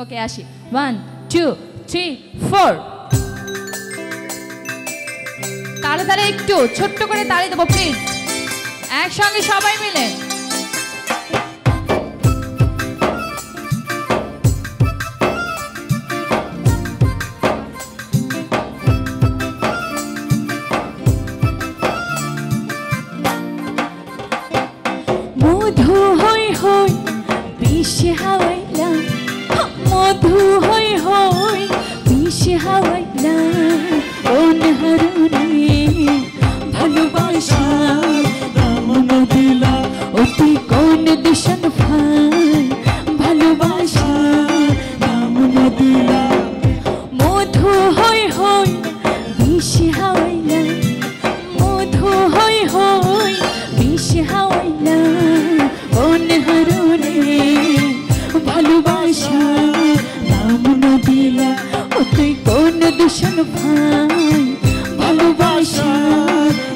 ওকে আসি 1 2 3 4 তালে তালে একটু ছোট্ট করে তালি দেবো প্লিজ একসঙ্গে সবাই মিলে মধু হই হই বিষে হাওয়াইলা মধু হই হই বিষে হাওয়াইলা কোন হারুনে ভালোবাসা দাম না দিলা অতি কোন দিশন ভাই ভালোবাসা দাম না দিলা মধু হই হই বিষে হাওয়াইলা মধু হই হই বিষে হাওয়াইলা কোন হারুনে ভালোবাসা দাম না দিলা অতি কোন দিশন ভাই ভালোবাসা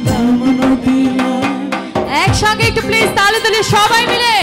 দাম না দিলা একসঙ্গে একটু প্লিজ তালে তালে সবাই মিলে